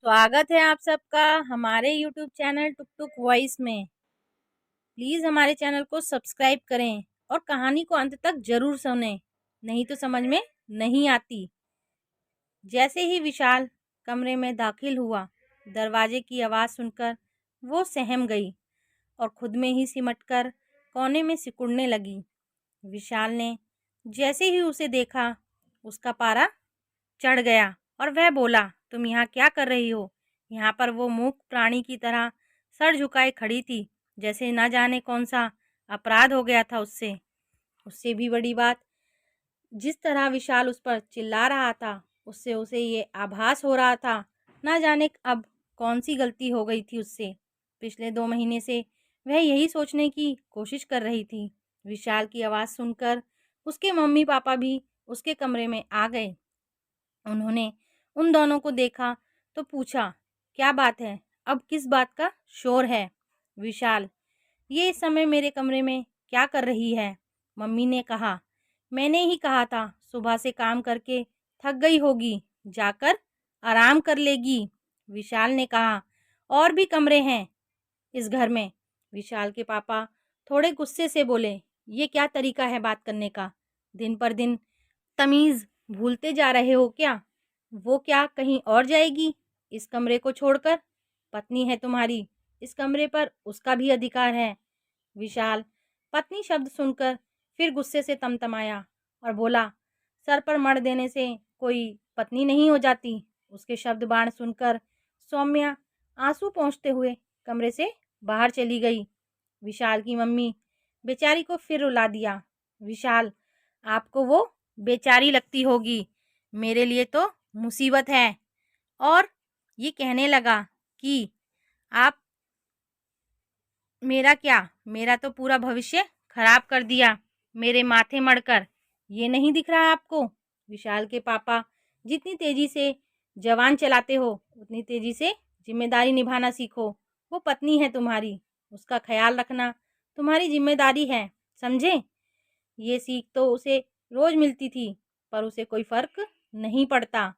स्वागत है आप सबका हमारे YouTube चैनल टुक टुक वॉइस में। प्लीज़ हमारे चैनल को सब्सक्राइब करें और कहानी को अंत तक जरूर सुनें, नहीं तो समझ में नहीं आती। जैसे ही विशाल कमरे में दाखिल हुआ, दरवाजे की आवाज़ सुनकर वो सहम गई और खुद में ही सिमटकर कोने में सिकुड़ने लगी। विशाल ने जैसे ही उसे देखा, उसका पारा चढ़ गया और वह बोला, तुम यहाँ क्या कर रही हो? यहाँ पर वो मूक प्राणी की तरह सर झुकाए खड़ी थी, जैसे न जाने कौन सा अपराध हो गया था उससे। उससे भी बड़ी बात, जिस तरह विशाल उस पर चिल्ला रहा था, उससे उसे ये आभास हो रहा था न जाने अब कौन सी गलती हो गई थी उससे। पिछले 2 महीने से वह यही सोचने की कोशिश कर रही थी। विशाल की आवाज़ सुनकर उसके मम्मी पापा भी उसके कमरे में आ गए। उन्होंने उन दोनों को देखा तो पूछा, क्या बात है? अब किस बात का शोर है? विशाल, ये इस समय मेरे कमरे में क्या कर रही है? मम्मी ने कहा, मैंने ही कहा था सुबह से काम करके थक गई होगी, जाकर आराम कर लेगी। विशाल ने कहा, और भी कमरे हैं इस घर में। विशाल के पापा थोड़े गुस्से से बोले, ये क्या तरीका है बात करने का? दिन पर दिन तमीज़ भूलते जा रहे हो क्या? वो क्या कहीं और जाएगी इस कमरे को छोड़कर? पत्नी है तुम्हारी, इस कमरे पर उसका भी अधिकार है। विशाल पत्नी शब्द सुनकर फिर गुस्से से तमतमाया और बोला, सर पर मर देने से कोई पत्नी नहीं हो जाती। उसके शब्द बाण सुनकर सौम्या आंसू पोंछते हुए कमरे से बाहर चली गई। विशाल की मम्मी बेचारी को फिर रुला दिया। विशाल, आपको वो बेचारी लगती होगी, मेरे लिए तो मुसीबत है। और ये कहने लगा कि आप मेरा क्या, मेरा तो पूरा भविष्य खराब कर दिया मेरे माथे मड़कर। ये नहीं दिख रहा आपको? विशाल के पापा, जितनी तेजी से जवान चलाते हो उतनी तेजी से जिम्मेदारी निभाना सीखो। वो पत्नी है तुम्हारी, उसका ख्याल रखना तुम्हारी जिम्मेदारी है, समझे? ये सीख तो उसे रोज मिलती थी, पर उसे कोई फर्क नहीं पड़ता।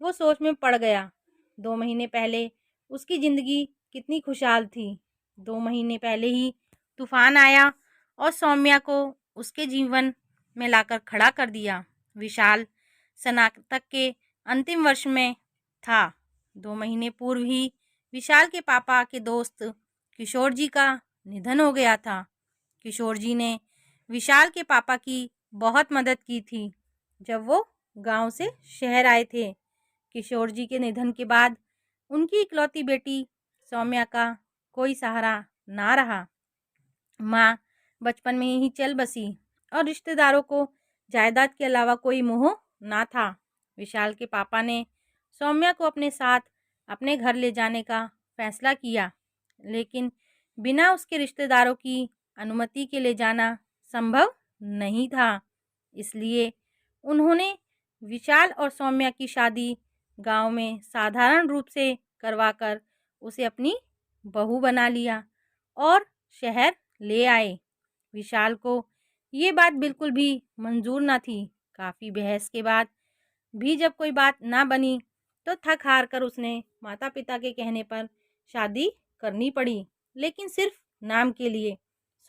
वो सोच में पड़ गया। 2 महीने पहले उसकी जिंदगी कितनी खुशहाल थी। 2 महीने पहले ही तूफान आया और सौम्या को उसके जीवन में लाकर खड़ा कर दिया। विशाल स्नातक के अंतिम वर्ष में था। 2 महीने पूर्व ही विशाल के पापा के दोस्त किशोर जी का निधन हो गया था। किशोर जी ने विशाल के पापा की बहुत मदद की थी जब वो गांव से शहर आए थे। किशोर जी के निधन के बाद उनकी इकलौती बेटी सौम्या का कोई सहारा ना रहा। माँ बचपन में ही चल बसी और रिश्तेदारों को जायदाद के अलावा कोई मोह ना था। विशाल के पापा ने सौम्या को अपने साथ अपने घर ले जाने का फैसला किया, लेकिन बिना उसके रिश्तेदारों की अनुमति के ले जाना संभव नहीं था। इसलिए उन्होंने विशाल और सौम्या की शादी गांव में साधारण रूप से करवाकर उसे अपनी बहू बना लिया और शहर ले आए। विशाल को ये बात बिल्कुल भी मंजूर न थी। काफ़ी बहस के बाद भी जब कोई बात ना बनी तो थक हार कर उसने माता पिता के कहने पर शादी करनी पड़ी, लेकिन सिर्फ नाम के लिए।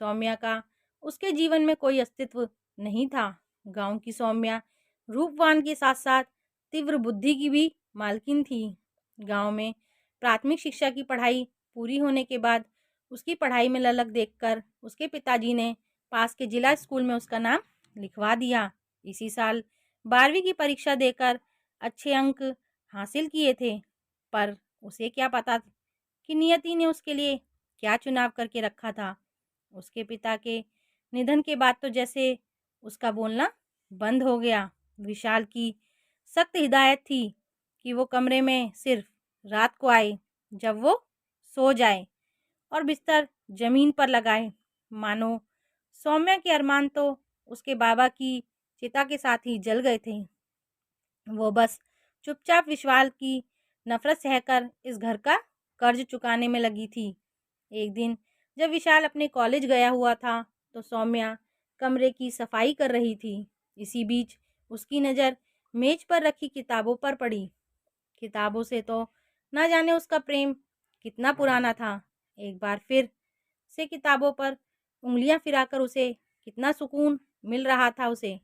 सौम्या का उसके जीवन में कोई अस्तित्व नहीं था। गांव की सौम्या रूपवान के साथ साथ तीव्र बुद्धि की भी मालकिन थी। गांव में प्राथमिक शिक्षा की पढ़ाई पूरी होने के बाद उसकी पढ़ाई में ललक देखकर उसके पिताजी ने पास के जिला स्कूल में उसका नाम लिखवा दिया। इसी साल 12वीं की परीक्षा देकर अच्छे अंक हासिल किए थे, पर उसे क्या पता कि नियति ने उसके लिए क्या चुनाव करके रखा था। उसके पिता के निधन के बाद तो जैसे उसका बोलना बंद हो गया। विशाल की सख्त हिदायत थी कि वो कमरे में सिर्फ रात को आए, जब वो सो जाए और बिस्तर जमीन पर लगाए। मानो सौम्या के अरमान तो उसके बाबा की चिता के साथ ही जल गए थे। वो बस चुपचाप विशाल की नफरत सहकर इस घर का कर्ज चुकाने में लगी थी। एक दिन जब विशाल अपने कॉलेज गया हुआ था तो सौम्या कमरे की सफाई कर रही थी। इसी बीच उसकी नज़र मेज पर रखी किताबों पर पड़ी। किताबों से तो ना जाने उसका प्रेम कितना पुराना था। एक बार फिर से किताबों पर उंगलियां फिराकर उसे कितना सुकून मिल रहा था। उसे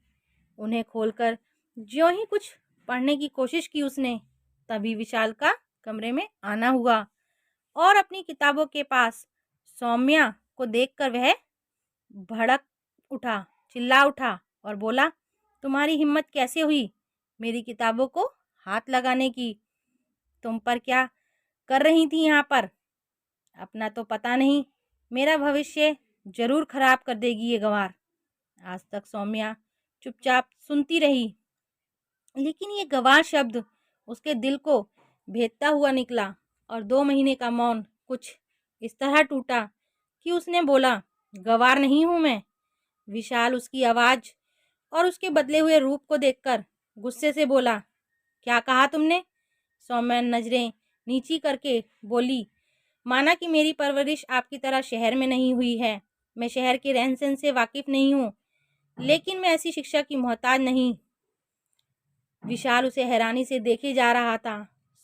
उन्हें खोलकर ज्यों ही कुछ पढ़ने की कोशिश की उसने, तभी विशाल का कमरे में आना हुआ और अपनी किताबों के पास सौम्या को देखकर वह भड़क उठा, चिल्ला उठा और बोला, तुम्हारी हिम्मत कैसे हुई मेरी किताबों को हाथ लगाने की? तुम पर क्या कर रही थी यहाँ पर? अपना तो पता नहीं, मेरा भविष्य जरूर खराब कर देगी ये गंवार। आज तक सौम्या चुपचाप सुनती रही, लेकिन ये गंवार शब्द उसके दिल को भेदता हुआ निकला और 2 महीने का मौन कुछ इस तरह टूटा कि उसने बोला, गंवार नहीं हूं मैं। विशाल उसकी आवाज और उसके बदले हुए रूप को देखकर गुस्से से बोला, क्या कहा तुमने? सौम्या नजरें नीची करके बोली, माना कि मेरी परवरिश आपकी तरह शहर में नहीं हुई है, मैं शहर के रहन सहन से वाकिफ नहीं हूँ, लेकिन मैं ऐसी शिक्षा की मोहताज नहीं। विशाल उसे हैरानी से देखे जा रहा था।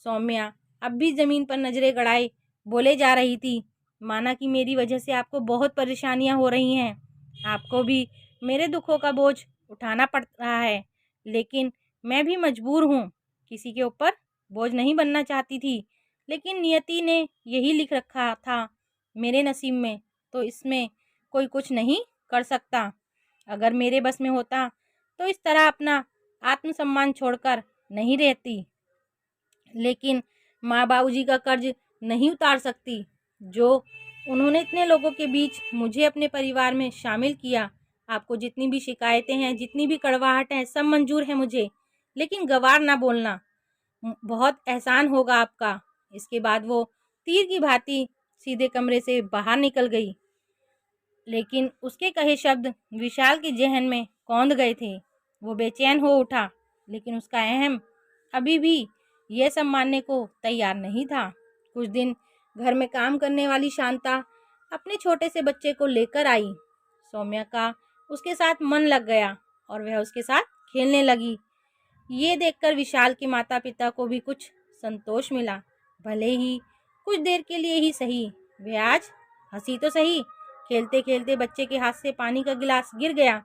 सौम्या अब भी जमीन पर नजरें गड़ाए बोले जा रही थी, माना कि मेरी वजह से आपको बहुत परेशानियां हो रही हैं, आपको भी मेरे दुखों का बोझ उठाना पड़ रहा है, लेकिन मैं भी मजबूर हूँ। किसी के ऊपर बोझ नहीं बनना चाहती थी, लेकिन नियति ने यही लिख रखा था मेरे नसीब में, तो इसमें कोई कुछ नहीं कर सकता। अगर मेरे बस में होता तो इस तरह अपना आत्मसम्मान छोड़कर नहीं रहती, लेकिन माँ बाबूजी का कर्ज नहीं उतार सकती। जो उन्होंने इतने लोगों के बीच मुझे अपने परिवार में शामिल किया। आपको जितनी भी शिकायतें हैं, जितनी भी कड़वाहट है, सब मंजूर है मुझे, लेकिन गवार ना बोलना। बहुत एहसान होगा आपका। इसके बाद वो तीर की भांति सीधे कमरे से बाहर निकल गई, लेकिन उसके कहे शब्द विशाल के जहन में कौंध गए थे। वो बेचैन हो उठा, लेकिन उसका अहम अभी भी यह सब मानने को तैयार नहीं था। कुछ दिन घर में काम करने वाली शांता अपने छोटे से बच्चे को लेकर आई। सौम्या का उसके साथ मन लग गया और वह उसके साथ खेलने लगी। ये देखकर विशाल के माता पिता को भी कुछ संतोष मिला, भले ही कुछ देर के लिए ही सही। वे आज हंसी तो सही। खेलते खेलते बच्चे के हाथ से पानी का गिलास गिर गया।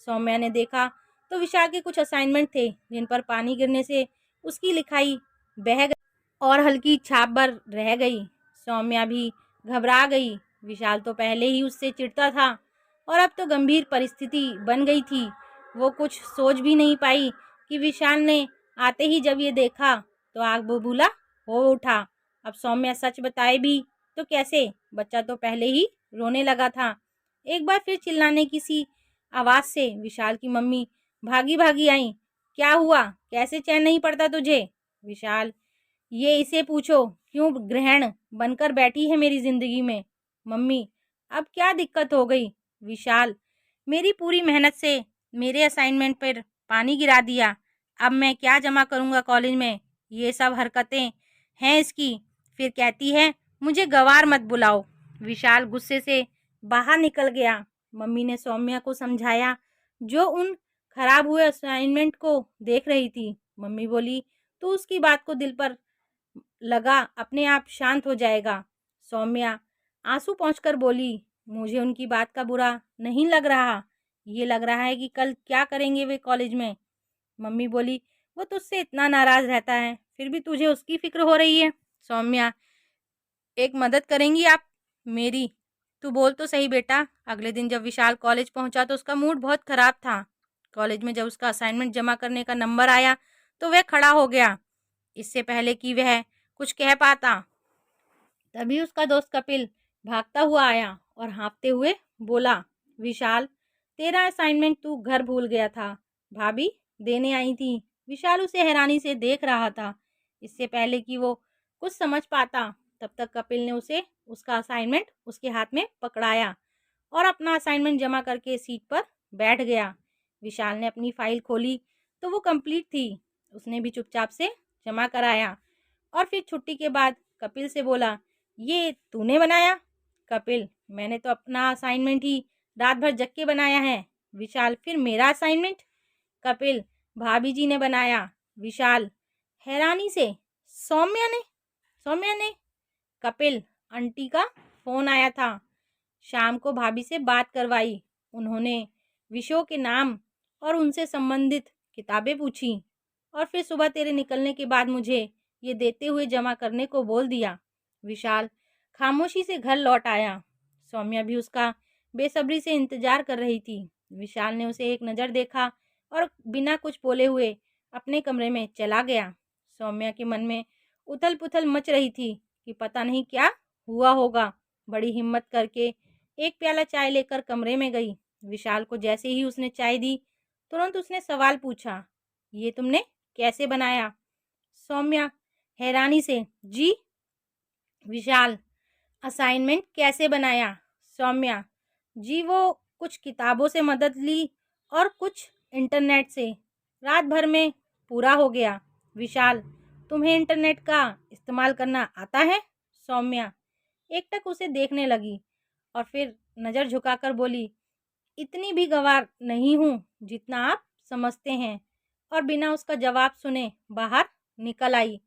सौम्या ने देखा तो विशाल के कुछ असाइनमेंट थे, जिन पर पानी गिरने से उसकी लिखाई बह गई और हल्की छाप भर रह गई। सौम्या भी घबरा गई। विशाल तो पहले ही उससे चिढ़ता था और अब तो गंभीर परिस्थिति बन गई थी। वो कुछ सोच भी नहीं पाई कि विशाल ने आते ही जब ये देखा तो आग बबूला हो उठा। अब सौम्या सच बताए भी तो कैसे? बच्चा तो पहले ही रोने लगा था। एक बार फिर चिल्लाने की सी आवाज से विशाल की मम्मी भागी भागी आई। क्या हुआ? कैसे चैन नहीं पड़ता तुझे? विशाल, ये इसे पूछो क्यों ग्रहण बनकर बैठी है मेरी जिंदगी में। मम्मी, अब क्या दिक्कत हो गई? विशाल, मेरी पूरी मेहनत से मेरे असाइनमेंट पर पानी गिरा दिया। अब मैं क्या जमा करूंगा कॉलेज में? ये सब हरकतें हैं इसकी। फिर कहती है मुझे गवार मत बुलाओ। विशाल गुस्से से बाहर निकल गया। मम्मी ने सौम्या को समझाया, जो उन खराब हुए असाइनमेंट को देख रही थी। मम्मी बोली, तो उसकी बात को दिल पर लगा, अपने आप शांत हो जाएगा। सौम्या आंसू पोंछकर बोली, मुझे उनकी बात का बुरा नहीं लग रहा। ये लग रहा है कि कल क्या करेंगे वे कॉलेज में। मम्मी बोली, वो तुझसे इतना नाराज रहता है, फिर भी तुझे उसकी फिक्र हो रही है। सौम्या, एक मदद करेंगी आप मेरी? तू बोल तो सही बेटा। अगले दिन जब विशाल कॉलेज पहुंचा तो उसका मूड बहुत खराब था। कॉलेज में जब उसका असाइनमेंट जमा करने का नंबर आया तो वह खड़ा हो गया। इससे पहले कि वह कुछ कह पाता, तभी उसका दोस्त कपिल भागता हुआ आया और हाँफते हुए बोला, विशाल, तेरा असाइनमेंट तू घर भूल गया था, भाभी देने आई थी। विशाल उसे हैरानी से देख रहा था। इससे पहले कि वो कुछ समझ पाता, तब तक कपिल ने उसे उसका असाइनमेंट उसके हाथ में पकड़ाया और अपना असाइनमेंट जमा करके सीट पर बैठ गया। विशाल ने अपनी फाइल खोली तो वो कंप्लीट थी। उसने भी चुपचाप से जमा कराया और फिर छुट्टी के बाद कपिल से बोला, ये तूने बनाया? कपिल, मैंने तो अपना असाइनमेंट ही रात भर जग के बनाया है। विशाल, फिर मेरा असाइनमेंट? कपिल, भाभी जी ने बनाया। विशाल हैरानी से, सौम्या ने? सौम्या ने कपिल आंटी का फ़ोन आया था। शाम को भाभी से बात करवाई। उन्होंने विषयों के नाम और उनसे संबंधित किताबें पूछी और फिर सुबह तेरे निकलने के बाद मुझे ये देते हुए जमा करने को बोल दिया। विशाल खामोशी से घर लौट आया। सौम्या भी उसका बेसब्री से इंतजार कर रही थी। विशाल ने उसे एक नज़र देखा और बिना कुछ बोले हुए अपने कमरे में चला गया। सौम्या के मन में उथल पुथल मच रही थी कि पता नहीं क्या हुआ होगा। बड़ी हिम्मत करके एक प्याला चाय लेकर कमरे में गई। विशाल को जैसे ही उसने चाय दी, तुरंत उसने सवाल पूछा, ये तुमने कैसे बनाया? सौम्या हैरानी से, जी। विशाल, असाइनमेंट कैसे बनाया? सौम्या, जी वो कुछ किताबों से मदद ली और कुछ इंटरनेट से। रात भर में पूरा हो गया। विशाल, तुम्हें इंटरनेट का इस्तेमाल करना आता है? सौम्या एकटक उसे देखने लगी और फिर नज़र झुकाकर बोली, इतनी भी गंवार नहीं हूँ जितना आप समझते हैं। और बिना उसका जवाब सुने बाहर निकल आई।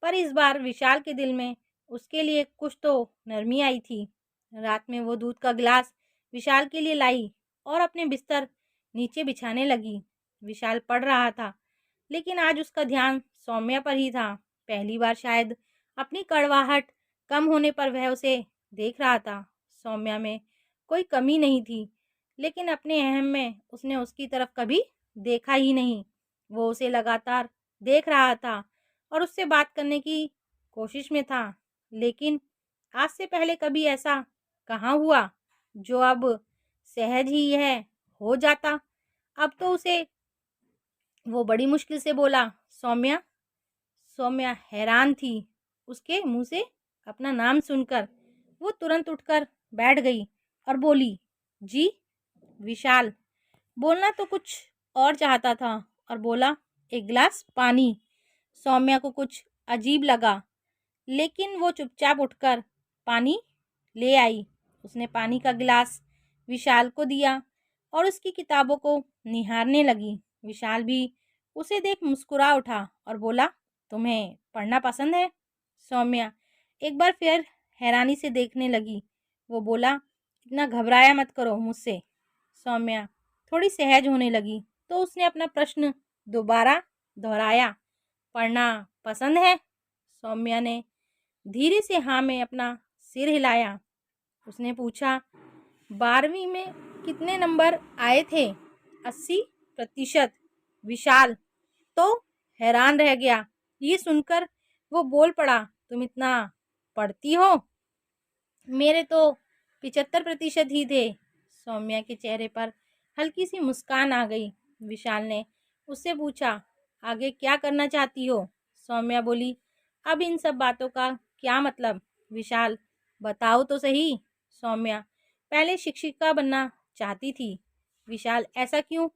पर इस बार विशाल के दिल में उसके लिए कुछ तो नरमी आई थी। रात में वो दूध का गिलास विशाल के लिए लाई और अपने बिस्तर नीचे बिछाने लगी। विशाल पढ़ रहा था, लेकिन आज उसका ध्यान सौम्या पर ही था। पहली बार शायद अपनी कड़वाहट कम होने पर वह उसे देख रहा था। सौम्या में कोई कमी नहीं थी, लेकिन अपने अहम में उसने उसकी तरफ कभी देखा ही नहीं। वो उसे लगातार देख रहा था और उससे बात करने की कोशिश में था, लेकिन आज से पहले कभी ऐसा कहाँ हुआ जो अब सहज ही है हो जाता। अब तो उसे वो बड़ी मुश्किल से बोला, सौम्या। सौम्या हैरान थी उसके मुंह से अपना नाम सुनकर। वो तुरंत उठकर बैठ गई और बोली, जी। विशाल बोलना तो कुछ और चाहता था और बोला, एक गिलास पानी। सौम्या को कुछ अजीब लगा, लेकिन वो चुपचाप उठकर पानी ले आई। उसने पानी का गिलास विशाल को दिया और उसकी किताबों को निहारने लगी। विशाल भी उसे देख मुस्कुरा उठा और बोला, तुम्हें पढ़ना पसंद है? सौम्या एक बार फिर हैरानी से देखने लगी। वो बोला, इतना घबराया मत करो मुझसे। सौम्या थोड़ी सहज होने लगी तो उसने अपना प्रश्न दोबारा दोहराया, पढ़ना पसंद है? सौम्या ने धीरे से हाँ में अपना सिर हिलाया। उसने पूछा, 12वीं में कितने नंबर आए थे? 80%। विशाल तो हैरान रह गया। ये सुनकर वो बोल पड़ा, तुम इतना पढ़ती हो? मेरे तो 75% ही थे। सौम्या के चेहरे पर हल्की सी मुस्कान आ गई। विशाल ने उससे पूछा, आगे क्या करना चाहती हो? सौम्या बोली, अब इन सब बातों का क्या मतलब? विशाल, बताओ तो सही। सौम्या, पहले शिक्षिका बनना चाहती थी। विशाल, ऐसा क्यों?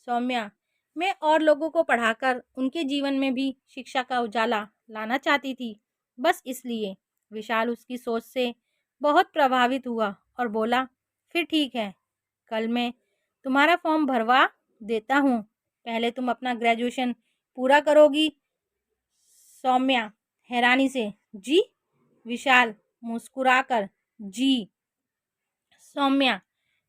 सौम्या, मैं और लोगों को पढ़ाकर उनके जीवन में भी शिक्षा का उजाला लाना चाहती थी, बस इसलिए। विशाल उसकी सोच से बहुत प्रभावित हुआ और बोला, फिर ठीक है, कल मैं तुम्हारा फॉर्म भरवा देता हूँ। पहले तुम अपना ग्रेजुएशन पूरा करोगी? सौम्या हैरानी से, जी। विशाल मुस्कुराकर, जी। सौम्या,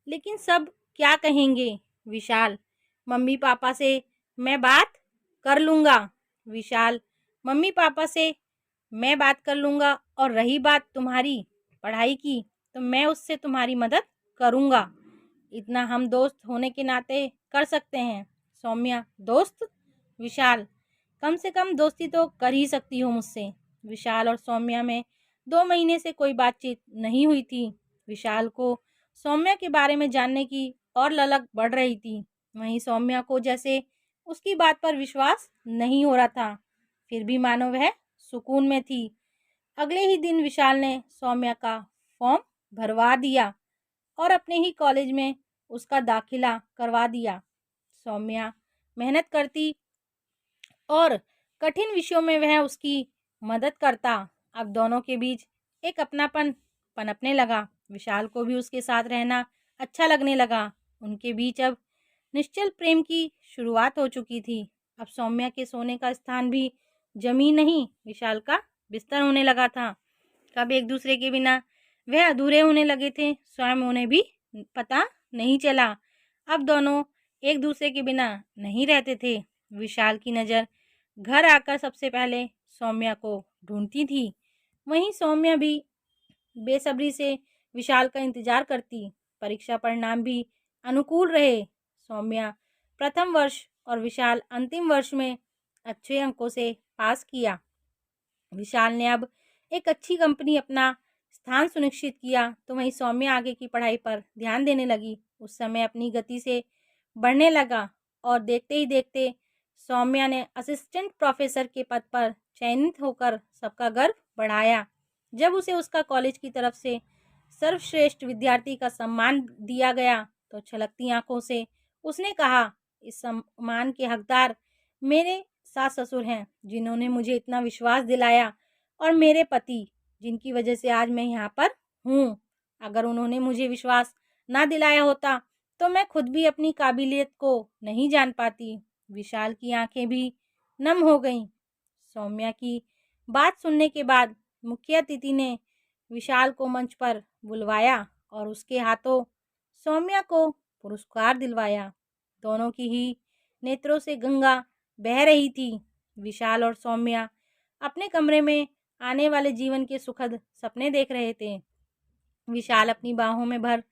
लेकिन सब क्या कहेंगे? विशाल, मम्मी पापा से मैं बात कर लूँगा। विशाल, मम्मी पापा से मैं बात कर लूँगा और रही बात तुम्हारी पढ़ाई की, तो मैं उससे तुम्हारी मदद करूँगा। इतना हम दोस्त होने के नाते कर सकते हैं। सौम्या, दोस्त? विशाल, कम से कम दोस्ती तो कर ही सकती हो मुझसे। विशाल और सौम्या में 2 महीने से कोई बातचीत नहीं हुई थी। विशाल को सौम्या के बारे में जानने की और ललक बढ़ रही थी। वहीं सौम्या को जैसे उसकी बात पर विश्वास नहीं हो रहा था, फिर भी मानो वह सुकून में थी। अगले ही दिन विशाल ने सौम्या का फॉर्म भरवा दिया और अपने ही कॉलेज में उसका दाखिला करवा दिया। सौम्या मेहनत करती और कठिन विषयों में वह उसकी मदद करता। अब दोनों के बीच एक अपनापन पनपने लगा। विशाल को भी उसके साथ रहना अच्छा लगने लगा। उनके बीच अब निश्चल प्रेम की शुरुआत हो चुकी थी। अब सौम्या के सोने का स्थान भी जमीन नहीं, विशाल का बिस्तर होने लगा था। कब एक दूसरे के बिना वह अधूरे होने लगे थे, स्वयं उन्हें भी पता नहीं चला। अब दोनों एक दूसरे के बिना नहीं रहते थे। विशाल की नज़र घर आकर सबसे पहले सौम्या को ढूंढती थी। वहीं सौम्या भी बेसब्री से विशाल का इंतजार करती। परीक्षा परिणाम भी अनुकूल रहे। सौम्या प्रथम वर्ष और विशाल अंतिम वर्ष में अच्छे अंकों से पास किया। विशाल ने अब एक अच्छी कंपनी अपना स्थान सुनिश्चित किया, तो वहीं सौम्या आगे की पढ़ाई पर ध्यान देने लगी। उस समय अपनी गति से बढ़ने लगा और देखते ही देखते सौम्या ने असिस्टेंट प्रोफेसर के पद पर चयनित होकर सबका गर्व बढ़ाया। जब उसे उसका कॉलेज की तरफ से सर्वश्रेष्ठ विद्यार्थी का सम्मान दिया गया तो छलकती आंखों से उसने कहा, इस सम्मान के हकदार मेरे सास ससुर हैं, जिन्होंने मुझे इतना विश्वास दिलाया, और मेरे पति, जिनकी वजह से आज मैं यहाँ पर हूँ। अगर उन्होंने मुझे विश्वास ना दिलाया होता तो मैं खुद भी अपनी काबिलियत को नहीं जान पाती। विशाल की आंखें भी नम हो गईं। सौम्या की बात सुनने के बाद मुख्य अतिथि ने विशाल को मंच पर बुलवाया और उसके हाथों सौम्या को पुरस्कार दिलवाया। दोनों की ही नेत्रों से गंगा बह रही थी। विशाल और सौम्या अपने कमरे में आने वाले जीवन के सुखद सपने देख रहे थे। विशाल अपनी बाहों में भर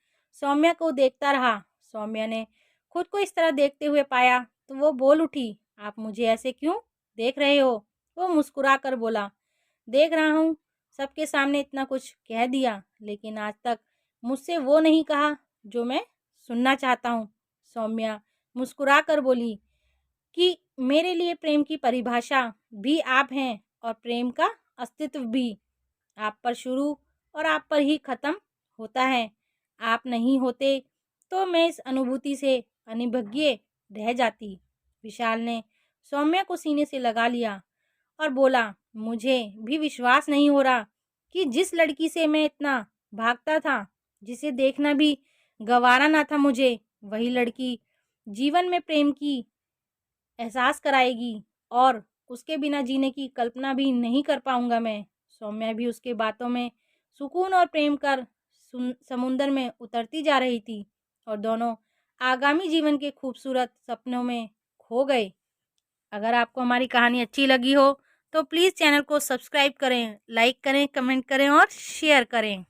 सौम्या को देखता रहा। सौम्या ने खुद को इस तरह देखते हुए पाया तो वो बोल उठी, आप मुझे ऐसे क्यों देख रहे हो? वो मुस्कुरा कर बोला, देख रहा हूँ, सबके सामने इतना कुछ कह दिया, लेकिन आज तक मुझसे वो नहीं कहा जो मैं सुनना चाहता हूँ। सौम्या मुस्कुरा कर बोली कि मेरे लिए प्रेम की परिभाषा भी आप हैं और प्रेम का अस्तित्व भी। आप पर शुरू और आप पर ही ख़त्म होता है। आप नहीं होते तो मैं इस अनुभूति से अनिभज्ञ रह जाती। विशाल ने सौम्या को सीने से लगा लिया और बोला, मुझे भी विश्वास नहीं हो रहा कि जिस लड़की से मैं इतना भागता था, जिसे देखना भी गवारा ना था मुझे, वही लड़की जीवन में प्रेम की एहसास कराएगी और उसके बिना जीने की कल्पना भी नहीं कर पाऊंगा मैं। सौम्या भी उसके बातों में सुकून और प्रेम कर समुंदर में उतरती जा रही थी और दोनों आगामी जीवन के खूबसूरत सपनों में खो गए। अगर आपको हमारी कहानी अच्छी लगी हो तो प्लीज़ चैनल को सब्सक्राइब करें, लाइक करें, कमेंट करें और शेयर करें।